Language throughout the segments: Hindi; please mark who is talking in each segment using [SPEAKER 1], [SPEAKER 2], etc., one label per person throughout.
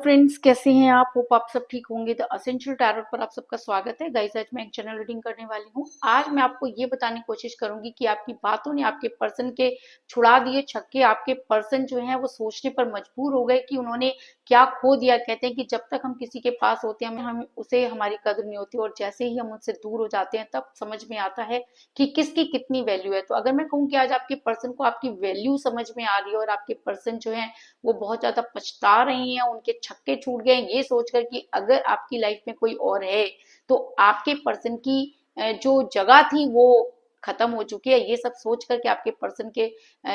[SPEAKER 1] फ्रेंड्स, कैसे हैं आप? होप आप सब ठीक होंगे। द असेंशियल टैरोट पर आप सबका स्वागत है। गाइस, आज मैं एक जनरल रीडिंग करने वाली हूँ। आज मैं आपको ये बताने की कोशिश करूंगी कि आपकी बातों ने आपके पर्सन के छुड़ा दिए छक्के। आपके पर्सन जो है वो सोचने पर मजबूर हो गए कि उन्होंने क्या खो दिया। कहते हैं कि जब तक हम किसी के पास होते हैं हम उसे हमारी कदर नहीं होती, और जैसे ही हम उनसे दूर हो जाते हैं तब समझ में आता है कि किसकी कितनी वैल्यू है। तो अगर मैं कहूँ कि आज आपके पर्सन को आपकी वैल्यू समझ में आ रही है और आपके पर्सन जो है वो बहुत ज्यादा पछता रही हैं, उनके छक्के छूट गए ये सोचकर कि अगर आपकी लाइफ में कोई और है तो आपके पर्सन की जो जगह थी वो खत्म हो चुकी है। ये सब सोच करके आपके पर्सन के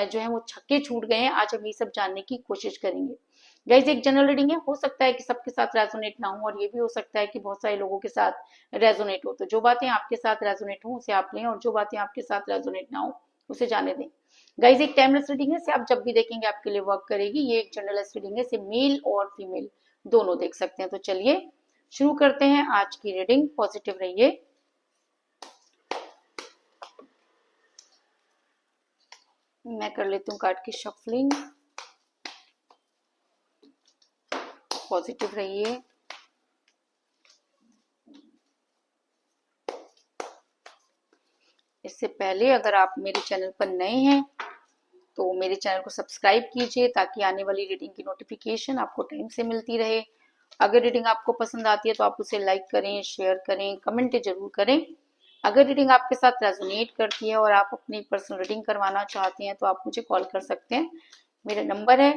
[SPEAKER 1] जो है वो छक्के छूट गए हैं। आज हम ये सब जानने की कोशिश करेंगे। गाइस, एक जनरल रीडिंग है, हो सकता है कि सबके साथ रेजोनेट ना हो, और ये भी हो सकता है कि बहुत सारे लोगों के साथ रेजोनेट हो। तो जो बातें आपके साथ रेजोनेट हो उसे आप लें, और जो बातें आपके साथ रेजोनेट ना हो उसे जाने दें। गाइज, एक टाइमलेस रीडिंग है, इसे आप जब भी देखेंगे आपके लिए वर्क करेगी। ये एक जनरलेस रीडिंग है, इसे मेल और फीमेल दोनों देख सकते हैं। तो चलिए शुरू करते हैं आज की रीडिंग। पॉजिटिव रहिए। मैं कर लेती हूँ कार्ड की शफलिंग। पॉजिटिव रहिए। इससे पहले अगर आप मेरे चैनल पर नए हैं तो मेरे चैनल को सब्सक्राइब कीजिए ताकि आने वाली रीडिंग की नोटिफिकेशन आपको टाइम से मिलती रहे। अगर रीडिंग आपको पसंद आती है तो आप उसे लाइक करें, शेयर करें, कमेंट जरूर करें। अगर रीडिंग आपके साथ रेजोनेट करती है और आप अपनी पर्सनल रीडिंग करवाना चाहते हैं तो आप मुझे कॉल कर सकते हैं। मेरा नंबर है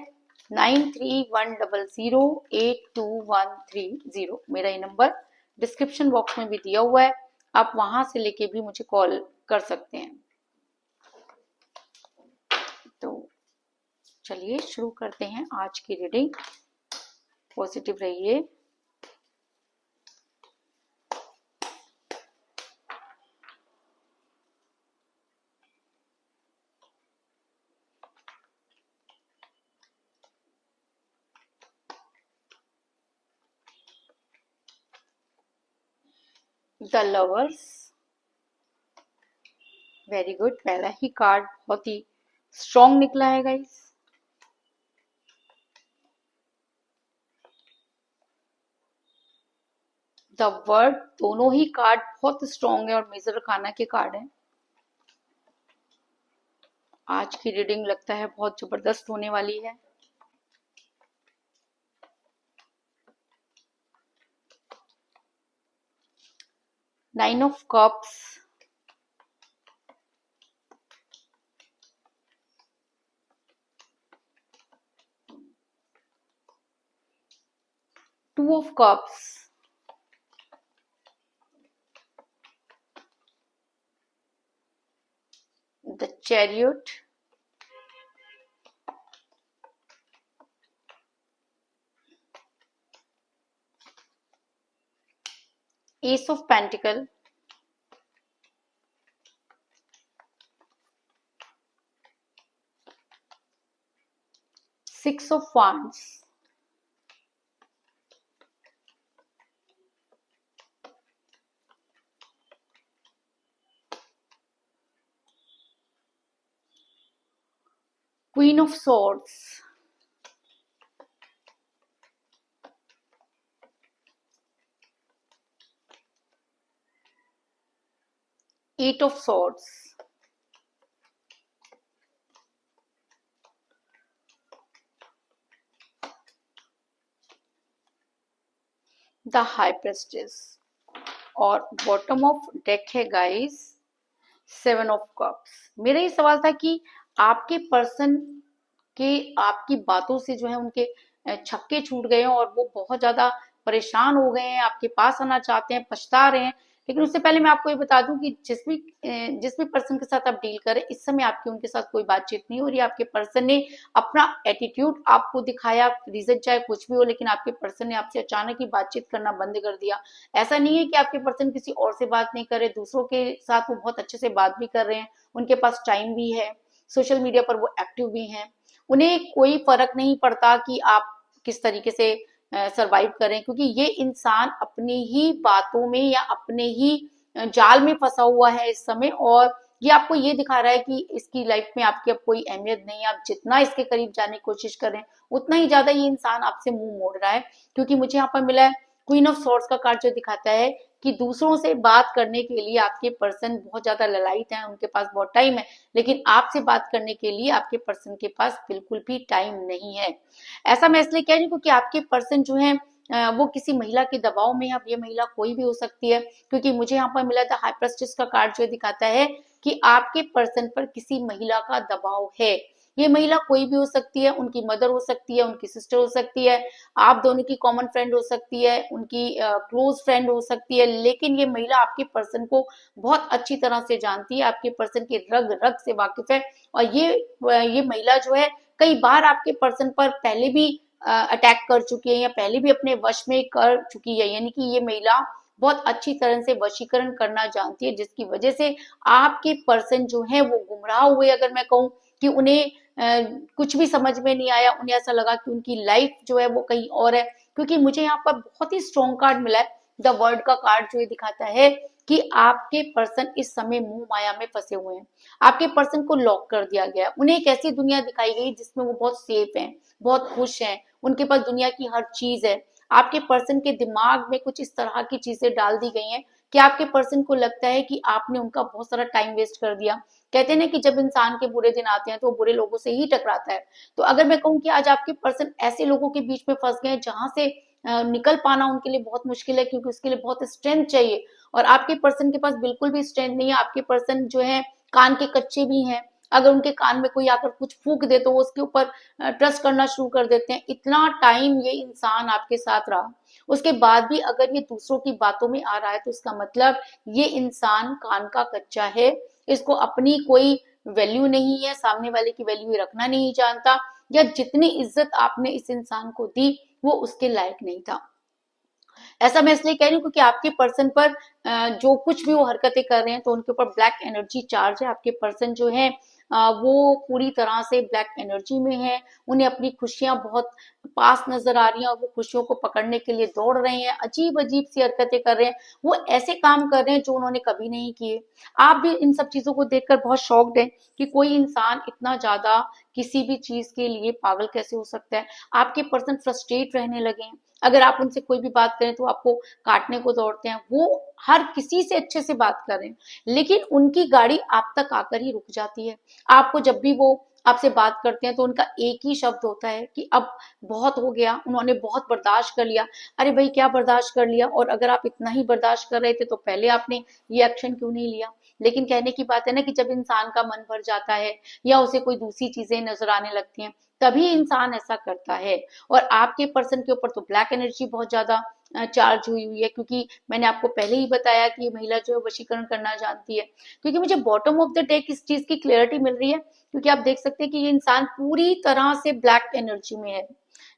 [SPEAKER 1] 9310082130। मेरा ये नंबर डिस्क्रिप्शन बॉक्स में भी दिया हुआ है, आप वहां से लेके भी मुझे कॉल कर सकते हैं। तो चलिए शुरू करते हैं आज की रीडिंग। पॉजिटिव रहिए। The lovers, very good. पहला ही कार्ड बहुत ही स्ट्रॉन्ग निकला है गाइस। द वर्ड, दोनों ही कार्ड बहुत स्ट्रॉन्ग है और मेजर अरकाना के कार्ड हैं। आज की रीडिंग लगता है बहुत जबरदस्त होने वाली है। Nine of cups, two of cups, the chariot, ace of pentacle, six of wands, queen of swords, eight of swords, the high priestess, और बॉटम ऑफ डेक है गाइस सेवन ऑफ कप्स। मेरा ये सवाल था कि आपके पर्सन के आपकी बातों से जो है उनके छक्के छूट गए हैं और वो बहुत ज्यादा परेशान हो गए हैं, आपके पास आना चाहते हैं, पछता रहे हैं। लेकिन उससे पहले मैं आपको ये बता दूं कि जिस भी पर्सन के साथ आप डील करें इस समय आपकी उनके साथ कोई बातचीत नहीं हो रही। आपके पर्सन ने अपना एटीट्यूड आपको दिखाया, रीजन चाहे कुछ भी हो, लेकिन आपके पर्सन ने आपसे अचानक ही बातचीत करना बंद कर दिया। ऐसा नहीं है कि आपके पर्सन किसी और से बात नहीं करे, दूसरों के साथ वो बहुत अच्छे से बात भी कर रहे हैं, उनके पास टाइम भी है, सोशल मीडिया पर वो एक्टिव भी हैं। उन्हें कोई फर्क नहीं पड़ता कि आप किस तरीके से सरवाइव करें, क्योंकि ये इंसान अपनी ही बातों में या अपने ही जाल में फंसा हुआ है इस समय, और ये आपको ये दिखा रहा है कि इसकी लाइफ में आपकी अब कोई अहमियत नहीं है। आप जितना इसके करीब जाने की कोशिश कर रहे हैं उतना ही ज्यादा ये इंसान आपसे मुंह मोड़ रहा है। क्योंकि मुझे यहाँ पर मिला है क्वीन ऑफ सॉर्ड्स का कार्ड, जो दिखाता है कि दूसरों से बात करने के लिए आपके पर्सन बहुत ज्यादा ललायत हैं, उनके पास बहुत टाइम है, लेकिन आपसे बात करने के लिए आपके पर्सन के पास बिल्कुल भी टाइम नहीं है। ऐसा मैं इसलिए कह रही हूँ क्योंकि आपके पर्सन जो है वो किसी महिला के दबाव में है। अब ये महिला कोई भी हो सकती है, क्योंकि मुझे यहाँ पर मिला था हाई प्रेस्टिस का कार्ड, जो दिखाता है कि आपके पर्सन पर किसी महिला का दबाव है। ये महिला कोई भी हो सकती है, उनकी मदर हो सकती है, उनकी सिस्टर हो सकती है, आप दोनों की कॉमन फ्रेंड हो सकती है, उनकी क्लोज फ्रेंड हो सकती है, लेकिन ये महिला आपके पर्सन को बहुत अच्छी तरह से जानती है, आपके पर्सन के रग रग से वाकिफ है। और ये महिला जो है कई बार आपके पर्सन पर पहले भी अटैक कर चुकी है या पहले भी अपने वश में कर चुकी है। यानी कि ये महिला बहुत अच्छी तरह से वशीकरण करना जानती है, जिसकी वजह से आपके पर्सन जो है वो गुमराह हुए। अगर मैं कहूँ कि उन्हें कुछ भी समझ में नहीं आया, उन्हें ऐसा लगा कि उनकी लाइफ जो है वो कहीं और है। क्योंकि मुझे यहाँ पर बहुत ही स्ट्रॉन्ग कार्ड मिला है, द वर्ल्ड का कार्ड, जो ये दिखाता है कि आपके पर्सन इस समय मोह माया में फंसे हुए हैं। आपके पर्सन को लॉक कर दिया गया, उन्हें एक ऐसी दुनिया दिखाई गई जिसमें वो बहुत सेफ हैं, बहुत खुश हैं, उनके पास दुनिया की हर चीज है। आपके पर्सन के दिमाग में कुछ इस तरह की चीजें डाल दी गई हैं कि आपके पर्सन को लगता है कि आपने उनका बहुत सारा टाइम वेस्ट कर दिया। कहते हैं ना कि जब इंसान के बुरे दिन आते हैं तो वो बुरे लोगों से ही टकराता है। तो अगर मैं कहूँ कि आज आपके पर्सन ऐसे लोगों के बीच में फंस गए हैं जहां से निकल पाना उनके लिए बहुत मुश्किल है, क्योंकि उसके लिए बहुत स्ट्रेंथ चाहिए। और आपके पर्सन के पास बिल्कुल भी स्ट्रेंथ नहीं है। आपके पर्सन जो है कान के कच्चे भी हैं, अगर उनके कान में कोई आकर कुछ फूंक दे तो वो उसके ऊपर ट्रस्ट करना शुरू कर देते हैं। इतना टाइम ये इंसान आपके साथ रहा, उसके बाद भी अगर ये दूसरों की बातों में आ रहा है तो इसका मतलब ये इंसान कान का कच्चा है, इसको अपनी कोई वैल्यू नहीं है, सामने वाले की वैल्यू रखना नहीं जानता, या जितनी इज्जत आपने इस इंसान को दी वो उसके लायक नहीं था। ऐसा मैं इसलिए कह रही हूँ क्योंकि आपके पर्सन पर जो कुछ भी वो हरकतें कर रहे हैं तो उनके ऊपर ब्लैक एनर्जी चार्ज है। आपके पर्सन जो है वो पूरी तरह से ब्लैक एनर्जी में है, उन्हें अपनी खुशियां बहुत पास नजर आ रही हैं और वो खुशियों को पकड़ने के लिए दौड़ रहे हैं, अजीब अजीब सी हरकतें कर रहे हैं, वो ऐसे काम कर रहे हैं जो उन्होंने कभी नहीं किए। आप भी इन सब चीजों को देखकर बहुत शॉक्ड हैं कि कोई इंसान इतना ज्यादा किसी भी चीज के लिए पागल कैसे हो सकता है। आपके पर्सन फ्रस्ट्रेट रहने लगे हैं, अगर आप उनसे कोई भी बात करें तो आपको काटने को दौड़ते हैं। वो हर किसी से अच्छे से बात कर रहे हैं, लेकिन उनकी गाड़ी आप तक आकर ही रुक जाती है। आपको जब भी वो आपसे बात करते हैं तो उनका एक ही शब्द होता है कि अब बहुत हो गया, उन्होंने बहुत बर्दाश्त कर लिया। अरे भाई क्या बर्दाश्त कर लिया, और अगर आप इतना ही बर्दाश्त कर रहे थे तो पहले आपने ये एक्शन क्यों नहीं लिया। लेकिन कहने की बात है ना कि जब इंसान का मन भर जाता है या उसे कोई दूसरी चीजें नजर आने लगती हैं तभी इंसान ऐसा करता है। और आपके पर्सन के ऊपर तो ब्लैक एनर्जी बहुत ज्यादा चार्ज हुई हुई है, क्योंकि मैंने आपको पहले ही बताया कि ये महिला जो है वशीकरण करना जानती है। क्योंकि मुझे बॉटम ऑफ द डे किस चीज की क्लियरिटी मिल रही है, क्योंकि आप देख सकते हैं कि ये इंसान पूरी तरह से ब्लैक एनर्जी में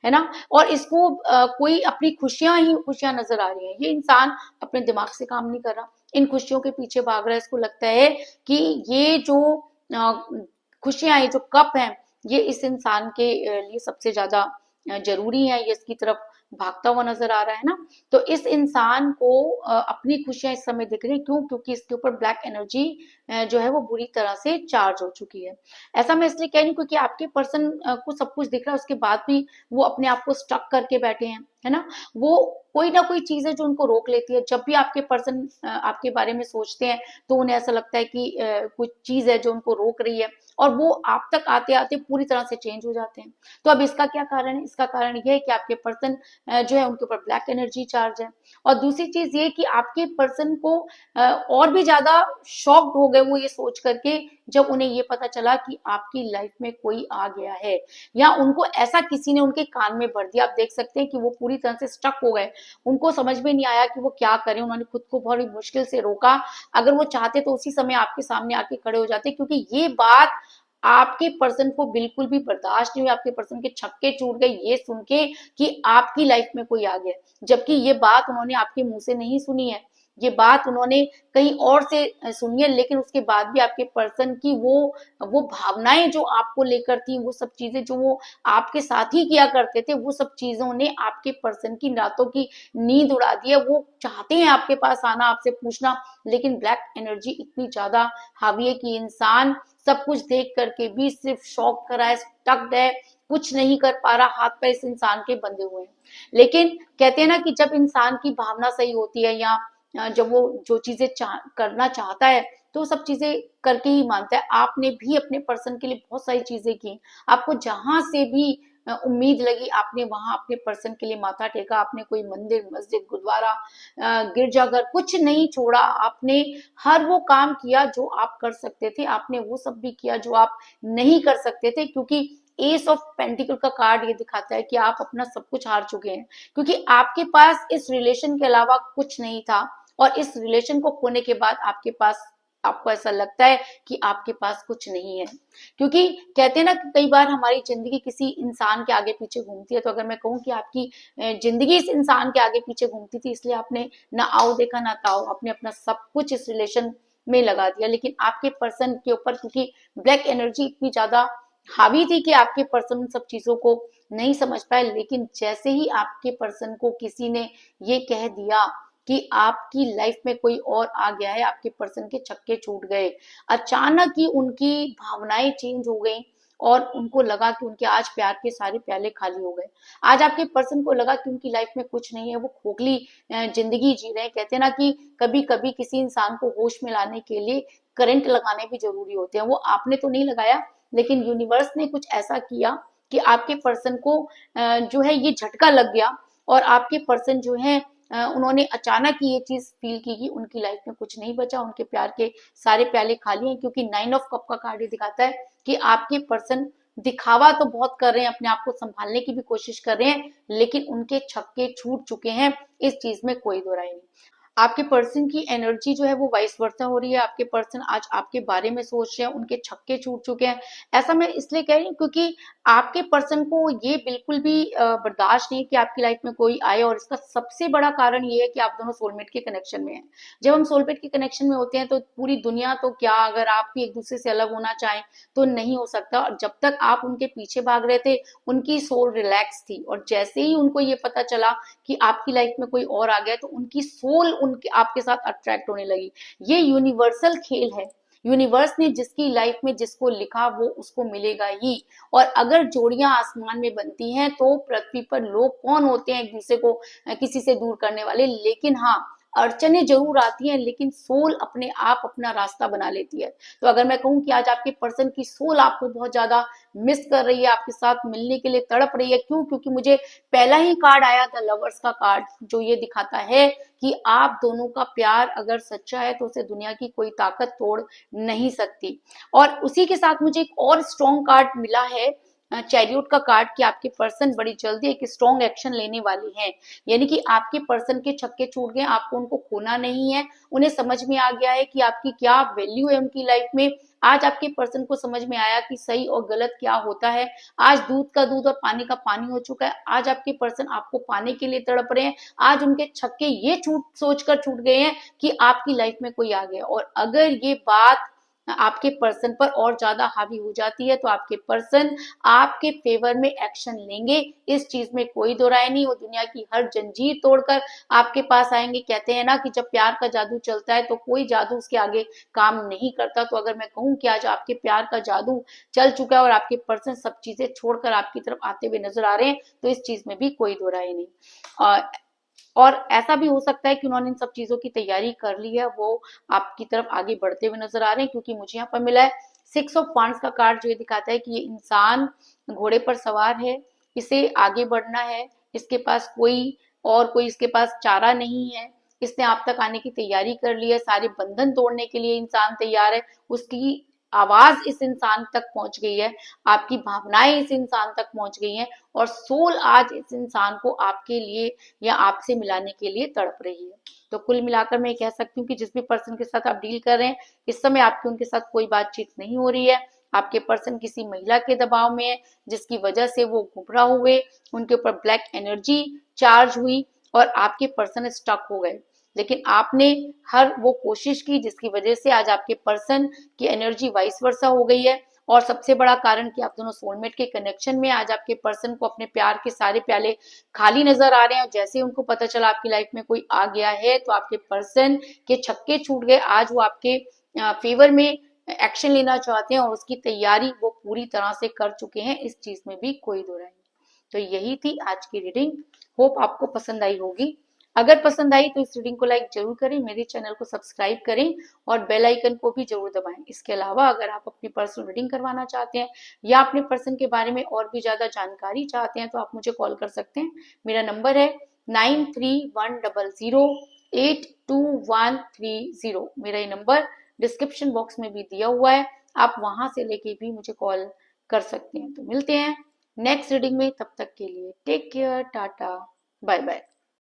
[SPEAKER 1] है ना। और इसको कोई अपनी खुशियां ही खुशियां नजर आ रही है। ये इंसान अपने दिमाग से काम नहीं कर रहा, इन खुशियों के पीछे भाग रहा है। इसको लगता है कि ये जो खुशियां है, जो कप है, ये इस इंसान के लिए सबसे ज्यादा जरूरी है, ये इसकी तरफ भागता हुआ नजर आ रहा है ना। तो इस इंसान को अपनी खुशियां इस समय दिख रही है, क्यों? क्योंकि इसके ऊपर ब्लैक एनर्जी जो है वो बुरी तरह से चार्ज हो चुकी है। ऐसा मैं इसलिए कह रही हूँ क्योंकि आपके पर्सन को सब कुछ दिख रहा है, उसके बाद भी वो अपने आप को स्टक करके बैठे हैं, है ना। वो कोई ना कोई चीज है जो उनको रोक लेती है। जब भी आपके पर्सन आपके बारे में सोचते हैं तो उन्हें ऐसा लगता है कि कुछ चीज है जो उनको रोक रही है, और वो आप तक आते आते पूरी तरह से चेंज हो जाते हैं। तो अब इसका क्या कारण है? इसका कारण यह है कि आपके पर्सन जो है उनके ऊपर ब्लैक एनर्जी चार्ज है। और दूसरी चीज ये कि आपके पर्सन को और भी ज्यादा शॉक्ड हो गए वो ये सोच करके, जब उन्हें ये पता चला कि आपकी लाइफ में कोई आ गया है, या उनको ऐसा किसी ने उनके कान में भर दिया। आप देख सकते हैं कि वो पूरी तरह से स्टक हो गए, उनको समझ में नहीं आया कि वो क्या करें। उन्होंने खुद को बड़ी मुश्किल से रोका। अगर वो चाहते तो उसी समय आपके सामने आके खड़े हो जाते, क्योंकि ये बात आपके पर्सन को बिल्कुल भी बर्दाश्त नहीं हुई। आपके पर्सन के छक्के छूट गए ये सुन के कि आपकी लाइफ में कोई आ गया, जबकि ये बात उन्होंने आपके मुंह से नहीं सुनी है, ये बात उन्होंने कहीं और से सुनी है, लेकिन उसके बाद भी आपके पर्सन की वो भावनाएं जो आपको लेकर थी, वो सब चीजें जो वो आपके साथ ही किया करते थे, वो सब चीजों ने आपके पर्सन की रातों की नींद उड़ा दी है। वो चाहते हैं आपके पास आना, आपसे पूछना, लेकिन ब्लैक एनर्जी इतनी ज्यादा हावी है कि इंसान सब कुछ देख करके भी सिर्फ शॉक करा है, स्टक्ड है, कुछ नहीं कर पा रहा, हाथ पैर इस इंसान के बंधे हुए हैं। लेकिन कहते हैं ना कि जब इंसान की भावना सही होती है, या जब वो जो चीजें करना चाहता है, तो वो सब चीजें करके ही मानता है। आपने भी अपने पर्सन के लिए बहुत सारी चीजें की, आपको जहां से भी उम्मीद लगी, आपने वहां अपने पर्सन के लिए माथा टेका। आपने कोई मंदिर, मस्जिद, गुरुद्वारा, गिरजाघर कुछ नहीं छोड़ा। आपने हर वो काम किया जो आप कर सकते थे, आपने वो सब भी किया जो आप नहीं कर सकते थे, क्योंकि एस ऑफ पेंटिकल का कार्ड ये दिखाता है कि आप अपना सब कुछ हार चुके हैं, क्योंकि आपके पास इस रिलेशन के अलावा कुछ नहीं था। और इस रिलेशन को खोने के बाद आपके पास, आपको ऐसा लगता है कि आपके पास कुछ नहीं है। क्योंकि कहते हैं ना कि कई बार हमारी जिंदगी किसी इंसान के आगे पीछे घूमती है। तो अगर मैं कहूँ कि आपकी जिंदगी इस इंसान के आगे पीछे घूमती थी, इसलिए आपने ना आओ देखा ना ताओ, आपने अपना सब कुछ इस रिलेशन में लगा दिया। लेकिन आपके पर्सन के ऊपर क्योंकि ब्लैक एनर्जी इतनी ज्यादा हावी थी कि आपके पर्सन उन सब चीजों को नहीं समझ पाए। लेकिन जैसे ही आपके पर्सन को किसी ने ये कह दिया कि आपकी लाइफ में कोई और आ गया है, आपके पर्सन के छक्के छूट गए। अचानक ही उनकी भावनाएं चेंज हो गई, और उनको लगा कि उनके आज प्यार के सारे प्याले खाली हो गए। आज आपके पर्सन को लगा कि उनकी लाइफ में कुछ नहीं है, वो खोखली जिंदगी जी रहे हैं। कहते हैं ना कि कभी कभी किसी इंसान को होश में लाने के लिए करंट लगाने भी जरूरी होते हैं। वो आपने तो नहीं लगाया, लेकिन यूनिवर्स ने कुछ ऐसा किया कि आपके पर्सन को जो है ये झटका लग गया, और आपके पर्सन जो है उन्होंने अचानक ही ये चीज फील की कि उनकी लाइफ में कुछ नहीं बचा, उनके प्यार के सारे प्याले खाली हैं। क्योंकि 9 ऑफ कप का कार्ड ये दिखाता है कि आपके पर्सन दिखावा तो बहुत कर रहे हैं, अपने आप को संभालने की भी कोशिश कर रहे हैं, लेकिन उनके छक्के छूट चुके हैं, इस चीज में कोई दो राय नहीं। आपके पर्सन की एनर्जी जो है वो वाइस वर्सा हो रही है। आपके पर्सन आज आपके बारे में सोच रहे हैं, उनके छक्के छूट चुके हैं। ऐसा मैं इसलिए कह रही हूँ क्योंकि आपके पर्सन को ये बिल्कुल भी बर्दाश्त नहीं है कि आपकी लाइफ में कोई आए। और इसका सबसे बड़ा कारण ये है कि आप दोनों सोलमेट के कनेक्शन में हैं। जब हम सोलमेट के कनेक्शन में होते हैं तो पूरी दुनिया तो क्या, अगर आप भी एक दूसरे से अलग होना चाहें तो नहीं हो सकता। और जब तक आप उनके पीछे भाग रहे थे, उनकी सोल रिलैक्स थी, और जैसे ही उनको ये पता चला कि आपकी लाइफ में कोई और आ गया, तो उनकी सोल उनके आपके साथ अट्रैक्ट होने लगी। ये यूनिवर्सल खेल है। यूनिवर्स ने जिसकी लाइफ में जिसको लिखा वो उसको मिलेगा ही। और अगर जोड़ियां आसमान में बनती हैं तो पृथ्वी पर लोग कौन होते हैं एक दूसरे को किसी से दूर करने वाले। लेकिन हाँ, अड़चने जरूर आती हैं, लेकिन सोल अपने आप अपना रास्ता बना लेती है। तो अगर मैं कहूँ कि आज आपके पर्सन की सोल आपको बहुत ज्यादा मिस कर रही है, आपके साथ मिलने के लिए तड़प रही है। क्यों? क्योंकि मुझे पहला ही कार्ड आया था लवर्स का कार्ड, जो ये दिखाता है कि आप दोनों का प्यार अगर सच्चा है तो उसे दुनिया की कोई ताकत तोड़ नहीं सकती। और उसी के साथ मुझे एक और स्ट्रॉन्ग कार्ड मिला है, चैरियट का कार्ड, कि आपके पर्सन बड़ी जल्दी एक स्ट्रॉन्ग एक्शन लेने वाले हैं। यानी कि आपके पर्सन के छक्के छूट गए, आपको उनको खोना नहीं है। उन्हें समझ में आ गया है कि आपकी क्या वैल्यू है उनकी लाइफ में। आज आपके पर्सन को समझ में आया कि सही और गलत क्या होता है। आज दूध का दूध और पानी का पानी हो चुका है। आज आपके पर्सन आपको पाने के लिए तड़प रहे हैं। आज उनके छक्के ये छूट सोचकर छूट गए हैं कि आपकी लाइफ में कोई आ गया। और अगर ये बात आपके पर्सन पर और ज्यादा हावी हो जाती है तो आपके पर्सन आपके फेवर में एक्शन लेंगे, इस चीज में कोई दो राय नहीं। वो दुनिया की हर जंजीर तोड़कर आपके पास आएंगे। कहते हैं ना कि जब प्यार का जादू चलता है तो कोई जादू उसके आगे काम नहीं करता। तो अगर मैं कहूँ कि आज आपके प्यार का जादू चल चुका है और आपके पर्सन सब चीजें छोड़कर आपकी तरफ आते हुए नजर आ रहे हैं, तो इस चीज में भी कोई दो राय नहीं। और ऐसा भी हो सकता है कि उन्होंने इन सब चीजों की तैयारी कर ली है, वो आपकी तरफ आगे बढ़ते हुए नजर आ रहे हैं। क्योंकि मुझे यहाँ पर मिला है 6 ऑफ वांड्स का कार्ड, जो ये दिखाता है कि ये इंसान घोड़े पर सवार है, इसे आगे बढ़ना है, इसके पास कोई इसके पास चारा नहीं है। इसने आप तक आने की तैयारी कर ली है, सारे बंधन तोड़ने के लिए इंसान तैयार है। उसकी आवाज इस इंसान तक पहुंच गई है, आपकी भावनाएं इस इंसान तक पहुंच गई हैं, और सोल आज इस इंसान को आपके लिए या आपसे मिलाने के लिए तड़प रही है। तो कुल मिलाकर मैं कह सकती हूँ कि जिस भी पर्सन के साथ आप डील कर रहे हैं, इस समय आपकी उनके साथ कोई बातचीत नहीं हो रही है। आपके पर्सन किसी महिला के दबाव में है, जिसकी वजह से वो गुमराह हुए, उनके ऊपर ब्लैक एनर्जी चार्ज हुई, और आपके पर्सन स्टक हो गए। लेकिन आपने हर वो कोशिश की जिसकी वजह से आज आपके पर्सन की एनर्जी वाइस वर्सा हो गई है। और सबसे बड़ा कारण कि आप दोनों सोलमेट के कनेक्शन में, आज आपके पर्सन को अपने प्यार के सारे प्याले खाली नजर आ रहे हैं। जैसे ही उनको पता चला आपकी लाइफ में कोई आ गया है तो आपके पर्सन के छक्के छूट गए। आज वो आपके फेवर में एक्शन लेना चाहते हैं और उसकी तैयारी वो पूरी तरह से कर चुके हैं, इस चीज में भी कोई दो राय नहीं। तो यही थी आज की रीडिंग। होप आपको पसंद आई होगी। अगर पसंद आई तो इस रीडिंग को लाइक जरूर करें, मेरे चैनल को सब्सक्राइब करें और बेल आइकन को भी जरूर दबाएं। इसके अलावा अगर आप अपनी पर्सनल रीडिंग करवाना चाहते हैं या अपने पर्सन के बारे में और भी ज्यादा जानकारी चाहते हैं तो आप मुझे कॉल कर सकते हैं। मेरा नंबर है 9310082130। मेरा ये नंबर डिस्क्रिप्शन बॉक्स में भी दिया हुआ है, आप वहां से लेके भी मुझे कॉल कर सकते हैं। तो मिलते हैं नेक्स्ट रीडिंग में, तब तक के लिए take care, ta-ta, bye bye.